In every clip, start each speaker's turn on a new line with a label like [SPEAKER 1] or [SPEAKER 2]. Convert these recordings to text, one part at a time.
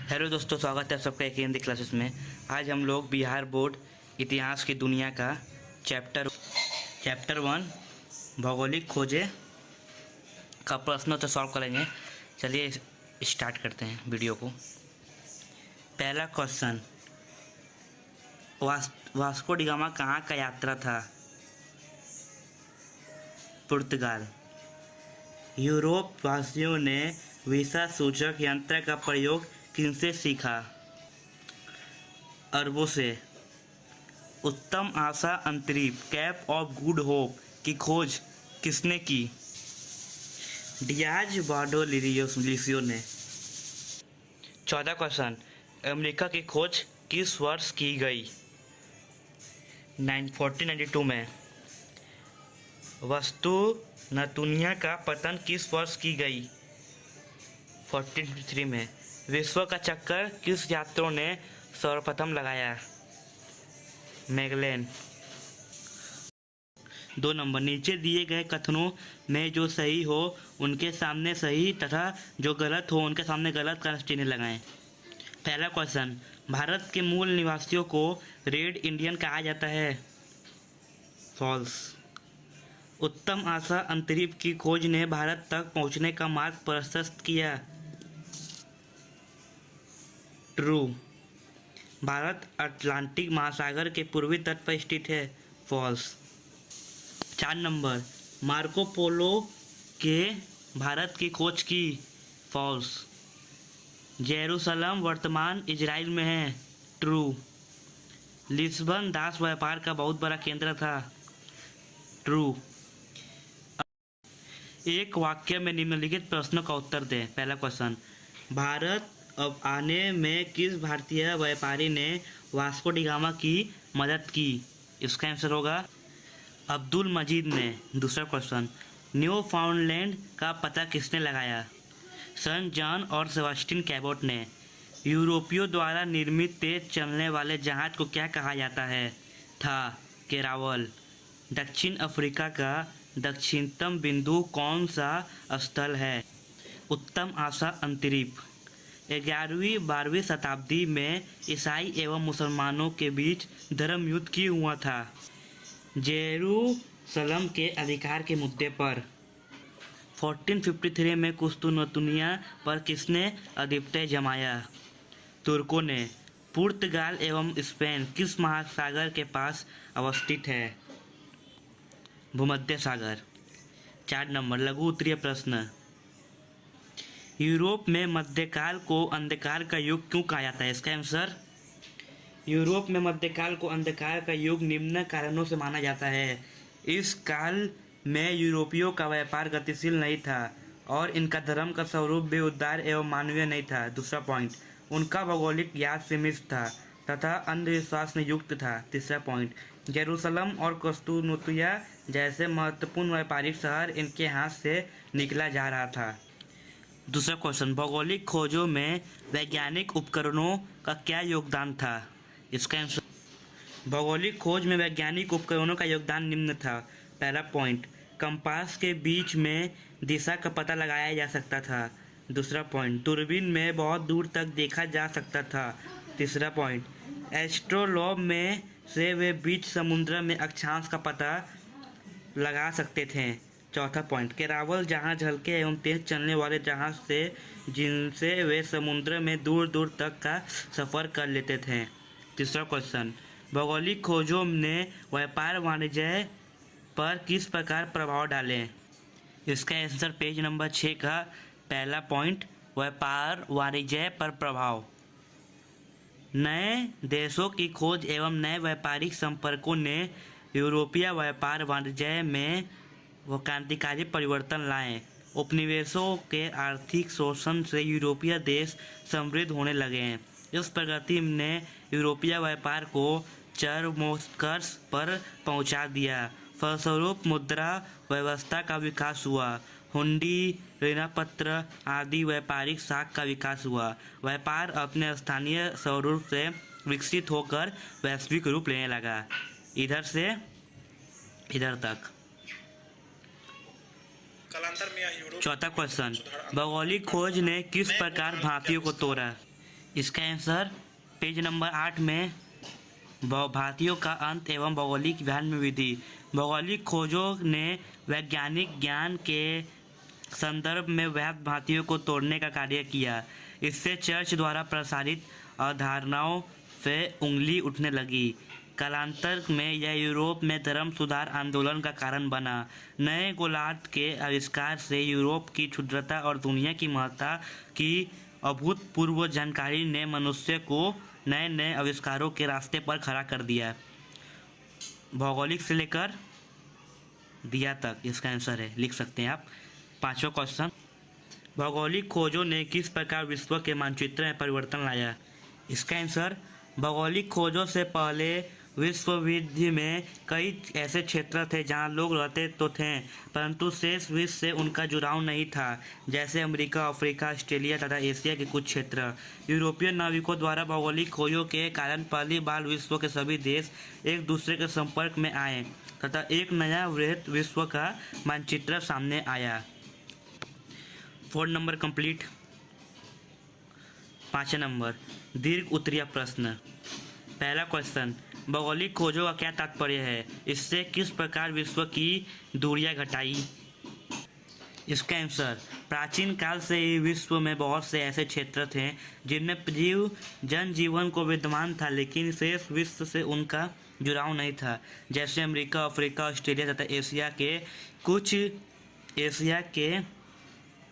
[SPEAKER 1] Hello दोस्तों, स्वागत है आप सबका एक हिंदी क्लासेस में। आज हम लोग बिहार बोर्ड इतिहास की दुनिया का चैप्टर 1 भौगोलिक खोजे का प्रश्नों से सॉल्व करेंगे। चलिए स्टार्ट करते हैं वीडियो को। पहला क्वेश्चन, वास्को डी गामा कहाँ का यात्रा था? पुर्तगाल। यूरोप वासियों ने वीसा सूचक यंत्र का प्रयोग किनसे सीखा? अरबों से। उत्तम आशा अंतरिक्ष कैप ऑफ गुड होप की खोज किसने की? डियाज बार्डो लिसियो ने। 14 क्वेश्चन, अमेरिका की खोज किस वर्ष की गई? 1492 में। वस्तु नतुनिया का पतन किस वर्ष की गई? 1453 में। विश्व का चक्कर किस यात्रियों ने सर्वप्रथम लगाया? मैगेलन। 2 नंबर, नीचे दिए गए कथनों में जो सही हो उनके सामने सही तथा जो गलत हो उनके सामने गलत का चिन्ह लगाएं। पहला क्वेश्चन, भारत के मूल निवासियों को रेड इंडियन कहा जाता है? फॉल्स। उत्तम आशा अंतरिक्ष की खोज ने भारत तक पहुंचने का मार्ग प्रशस्त किया? ट्रू। भारत अटलांटिक महासागर के पूर्वी तट पर स्थित है? फॉल्स। 4 नंबर, मार्को पोलो के भारत की खोज की? फॉल्स। जेरूसलम वर्तमान इजराइल में है? ट्रू। लिस्बन दास व्यापार का बहुत बड़ा केंद्र था? ट्रू। एक वाक्य में निम्नलिखित प्रश्नों का उत्तर दें। पहला क्वेश्चन, भारत अब आने में किस भारतीय व्यापारी ने वास्को डी गामा की मदद की? इसका आंसर होगा अब्दुल मजीद ने। दूसरा क्वेश्चन, न्यू फाउंडलैंड का पता किसने लगाया? सन जॉन और सेबास्टियन कैबोट ने। यूरोपियों द्वारा निर्मित तेज चलने वाले जहाज को क्या कहा जाता है? था केरावल। दक्षिण अफ्रीका का दक्षिणतम बिंदु कौन सा स्थल है? उत्तम आशा अंतरिक्ष। 11वीं 12वीं शताब्दी में ईसाई एवं मुसलमानों के बीच धर्म युद्ध क्यों हुआ था? जेरूसलम के अधिकार के मुद्दे पर। 1453 में कुस्तुनतुनिया पर किसने आधिपत्य जमाया? तुर्कों ने। पुर्तगाल एवं स्पेन किस महासागर के पास अवस्थित है? भूमध्य सागर। 4 नंबर, लघु उत्तरीय प्रश्न, यूरोप में मध्यकाल को अंधकार का युग क्यों कहा जाता है? इसका आंसर, यूरोप में मध्यकाल को अंधकार का युग निम्न कारणों से माना जाता है। इस काल में यूरोपियों का व्यापार गतिशील नहीं था और इनका धर्म का स्वरूप भी उदार एवं मानवीय नहीं था। दूसरा पॉइंट, उनका भौगोलिक याद सीमित था तथा अंधविश्वास में युक्त था। तीसरा पॉइंट, जेरूसलम और कुस्तुनतुनिया जैसे महत्वपूर्ण व्यापारिक शहर इनके हाथ से निकला जा रहा था। दूसरा क्वेश्चन, भौगोलिक खोजों में वैज्ञानिक उपकरणों का क्या योगदान था? इसका आंसर, भौगोलिक खोज में वैज्ञानिक उपकरणों का योगदान निम्न था। पहला पॉइंट, कंपास के बीच में दिशा का पता लगाया जा सकता था। दूसरा पॉइंट, दूरबीन में बहुत दूर तक देखा जा सकता था। तीसरा पॉइंट, एस्ट्रोलॉब में से वे बीच समुद्र में अक्षांश का पता लगा सकते थे। चौथा पॉइंट, केरावल जहाज हल्के एवं तेज चलने वाले जहाज थे जिनसे वे समुद्र में दूर दूर तक का सफ़र कर लेते थे। तीसरा क्वेश्चन, भौगोलिक खोजों ने व्यापार वाणिज्य पर किस प्रकार प्रभाव डाले? इसका आंसर पेज नंबर 6 का पहला पॉइंट, व्यापार वाणिज्य पर प्रभाव। नए देशों की खोज एवं नए व्यापारिक संपर्कों ने यूरोपीय व्यापार वाणिज्य में वो क्रांतिकारी परिवर्तन लाए। उपनिवेशों के आर्थिक शोषण से यूरोपीय देश समृद्ध होने लगे हैं। इस प्रगति ने यूरोपीय व्यापार को चरमोत्कर्ष पर पहुंचा दिया। फलस्वरूप मुद्रा व्यवस्था का विकास हुआ, हुंडी, ऋणपत्र आदि व्यापारिक शाख का विकास हुआ। व्यापार अपने स्थानीय स्वरूप से विकसित होकर वैश्विक रूप लेने लगा, इधर से इधर तक। चौथा क्वेश्चन, भौगोलिक खोज ने किस प्रकार भारतीयों को तोड़ा? इसका आंसर पेज नंबर 8 में भारतीयों का अंत एवं भौगोलिक ज्ञान में वृद्धि। भौगोलिक खोजों ने वैज्ञानिक ज्ञान के संदर्भ में वैध भ्रांतियों को तोड़ने का कार्य किया। इससे चर्च द्वारा प्रसारित अवधारणाओं से उंगली उठने लगी। कालांतर में यह यूरोप में धर्म सुधार आंदोलन का कारण बना। नए गोलार्ध के आविष्कार से यूरोप की क्षुद्रता और दुनिया की महत्ता की अभूतपूर्व जानकारी ने मनुष्य को नए नए आविष्कारों के रास्ते पर खड़ा कर दिया। भौगोलिक से लेकर दिया तक इसका आंसर है, लिख सकते हैं आप। पांचवा क्वेश्चन, भौगोलिक खोजों ने किस प्रकार विश्व के मानचित्र में परिवर्तन लाया? इसका आंसर, भौगोलिक खोजों से पहले विश्व में कई ऐसे क्षेत्र थे जहां लोग रहते तो थे, परंतु शेष विश्व से उनका जुड़ाव नहीं था, जैसे अमेरिका, अफ्रीका, ऑस्ट्रेलिया तथा एशिया के कुछ क्षेत्र। यूरोपीय नाविकों द्वारा भौगोलिक खोजों के कारण पहली बार विश्व के सभी देश एक दूसरे के संपर्क में आए तथा एक नया वृहत विश्व का मानचित्र सामने आया। 4 नंबर कंप्लीट। 5 नंबर, दीर्घ उत्तरीय प्रश्न। पहला क्वेश्चन, भौगोलिक खोजों का क्या तात्पर्य है? इससे किस प्रकार विश्व की दूरियां घटाई? इसका आंसर, प्राचीन काल से ही विश्व में बहुत से ऐसे क्षेत्र थे जिनमें जनजीवन को विद्यमान था, लेकिन शेष विश्व से उनका जुड़ाव नहीं था, जैसे अमेरिका, अफ्रीका, ऑस्ट्रेलिया तथा एशिया के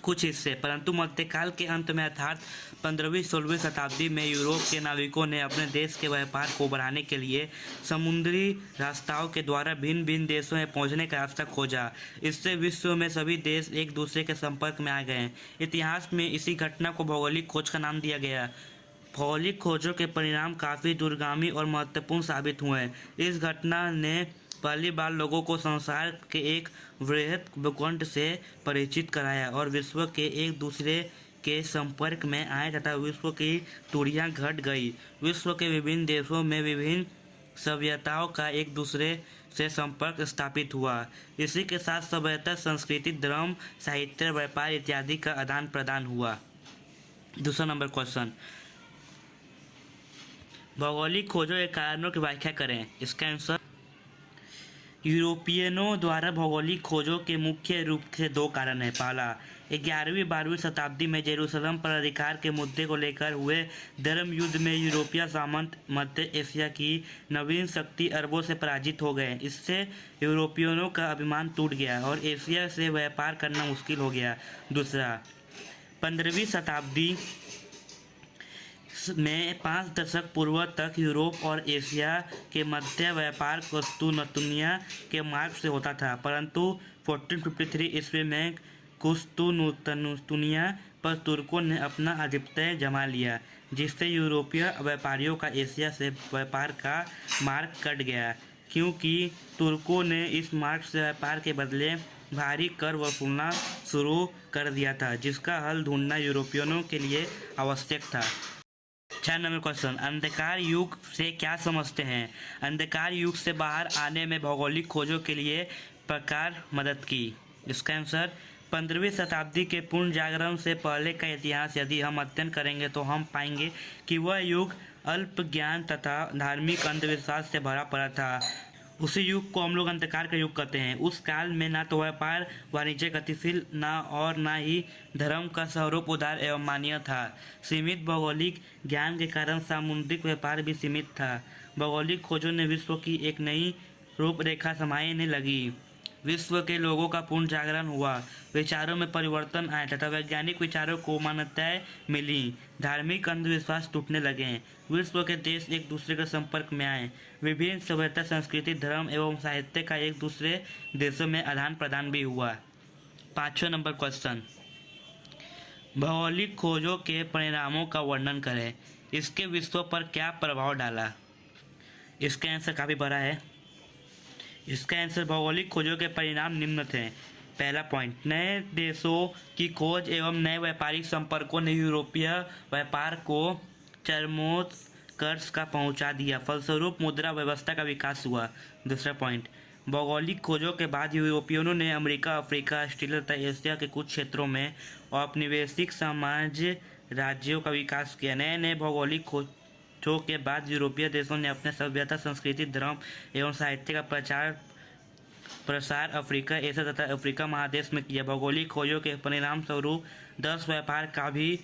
[SPEAKER 1] कुछ हिस्से। परंतु मध्यकाल के अंत में अर्थात 15वीं-16वीं शताब्दी में यूरोप के नाविकों ने अपने देश के व्यापार को बढ़ाने के लिए समुद्री रास्ताओं के द्वारा भिन्न भिन्न देशों में पहुंचने का रास्ता खोजा। इससे विश्व में सभी देश एक दूसरे के संपर्क में आ गए। इतिहास में इसी घटना को भौगोलिक खोज का नाम दिया गया। भौगोलिक खोजों के परिणाम काफ़ी दूरगामी और महत्वपूर्ण साबित हुए। इस घटना ने पहली बार लोगों को संसार के एक वृहद भूखंड से परिचित कराया और विश्व के एक दूसरे के संपर्क में आए तथा विश्व की दूरियां घट गई। विश्व के विभिन्न देशों में विभिन्न सभ्यताओं का एक दूसरे से संपर्क स्थापित हुआ। इसी के साथ सभ्यता, संस्कृति, धर्म, साहित्य, व्यापार इत्यादि का आदान प्रदान हुआ। दूसरा नंबर क्वेश्चन, भौगोलिक खोजों के कारणों की व्याख्या करें। इसका आंसर, यूरोपियनों द्वारा भौगोलिक खोजों के मुख्य रूप से 2 कारण हैं। पहला, 11वीं-12वीं शताब्दी में जेरूसलम पर अधिकार के मुद्दे को लेकर हुए धर्म युद्ध में यूरोपीय सामंत मध्य एशिया की नवीन शक्ति अरबों से पराजित हो गए। इससे यूरोपियनों का अभिमान टूट गया और एशिया से व्यापार करना मुश्किल हो गया। दूसरा, 15वीं शताब्दी में 5 दशक पूर्व तक यूरोप और एशिया के मध्य व्यापार कुस्तुनतुनिया के मार्ग से होता था, परंतु 1453 ईस्वी में कुस्तुनतुनिया पर तुर्कों ने अपना आधिपत्य जमा लिया, जिससे यूरोपीय व्यापारियों का एशिया से व्यापार का मार्ग कट गया, क्योंकि तुर्कों ने इस मार्ग से व्यापार के बदले भारी कर वसूलना शुरू कर दिया था, जिसका हल ढूंढना यूरोपियनों के लिए आवश्यक था। 6 नंबर क्वेश्चन, अंधकार युग से क्या समझते हैं? अंधकार युग से बाहर आने में भौगोलिक खोजों के लिए प्रकार मदद की। इसका आंसर, 15वीं शताब्दी के पूर्ण जागरण से पहले का इतिहास यदि हम अध्ययन करेंगे तो हम पाएंगे कि वह युग अल्प ज्ञान तथा धार्मिक अंधविश्वास से भरा पड़ा था। उसी युग को हम लोग अंधकार का युग कहते हैं। उस काल में ना तो व्यापार वाणिज्य गतिशील ना ही धर्म का स्वरूप उदार एवं मान्य था। सीमित भौगोलिक ज्ञान के कारण सामुद्रिक व्यापार भी सीमित था। भौगोलिक खोजों ने विश्व की एक नई रूपरेखा समाने लगी। विश्व के लोगों का पूर्ण जागरण हुआ, विचारों में परिवर्तन आया तथा वैज्ञानिक विचारों को मान्यताएं मिली। धार्मिक अंधविश्वास टूटने लगे। विश्व के देश एक दूसरे के संपर्क में आए। विभिन्न सभ्यता, संस्कृति, धर्म एवं साहित्य का एक दूसरे देशों में आदान प्रदान भी हुआ। 5वां नंबर क्वेश्चन, भौगोलिक खोजों के परिणामों का वर्णन करें। इसके विश्व पर क्या प्रभाव डाला? इसका आंसर काफ़ी बड़ा है। इसका आंसर, भौगोलिक खोजों के परिणाम निम्न थे। पहला पॉइंट, नए देशों की खोज एवं नए व्यापारिक संपर्कों ने यूरोपीय व्यापार को चरमोत्कर्ष का पहुंचा दिया। फलस्वरूप मुद्रा व्यवस्था का विकास हुआ। दूसरा पॉइंट, भौगोलिक खोजों के बाद यूरोपियनों ने अमेरिका, अफ्रीका, ऑस्ट्रेलिया तथा एशिया के कुछ क्षेत्रों में औपनिवेशिक साम्राज्य राज्यों का विकास किया। नए नए भौगोलिक खोजों के बाद यूरोपीय देशों ने अपने सभ्यता, संस्कृति, धर्म एवं साहित्य का प्रसार अफ्रीका, एशिया तथा अफ्रीका महादेश में किया। भौगोलिक खोजों के परिणाम स्वरूप 10 व्यापार का भी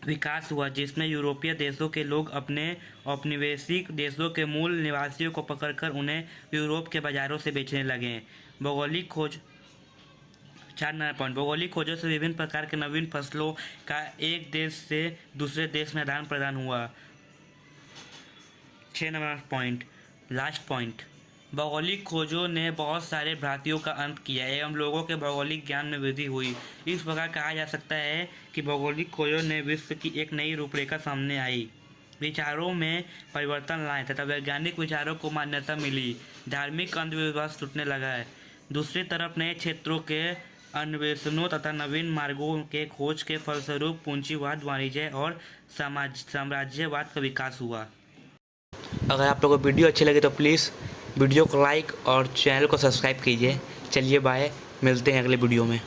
[SPEAKER 1] विकास हुआ, जिसमें यूरोपीय देशों के लोग अपने औपनिवेशिक देशों के मूल निवासियों को पकड़कर उन्हें यूरोप के बाजारों से बेचने लगे। भौगोलिक खोज 4 नया पॉइंट। भौगोलिक खोजों से विभिन्न प्रकार के नवीन फसलों का एक देश से दूसरे देश में आदान प्रदान हुआ। 6 नंबर पॉइंट, लास्ट पॉइंट। भौगोलिक खोजों ने बहुत सारे भ्रांतियों का अंत किया एवं लोगों के भौगोलिक ज्ञान में वृद्धि हुई। इस प्रकार कहा जा सकता है कि भौगोलिक खोजों ने विश्व की एक नई रूपरेखा सामने आई, विचारों में परिवर्तन लाए तथा वैज्ञानिक विचारों को मान्यता मिली। धार्मिक अंधविश्वास टूटने लगा है। दूसरी तरफ नए क्षेत्रों के अन्वेषणों तथा नवीन मार्गों के खोज के फलस्वरूप पूंजीवाद, वाणिज्य और साम्राज्यवाद का विकास हुआ। अगर आप लोगों को वीडियो अच्छी लगे तो प्लीज़ वीडियो को लाइक और चैनल को सब्सक्राइब कीजिए। चलिए बाय, मिलते हैं अगले वीडियो में।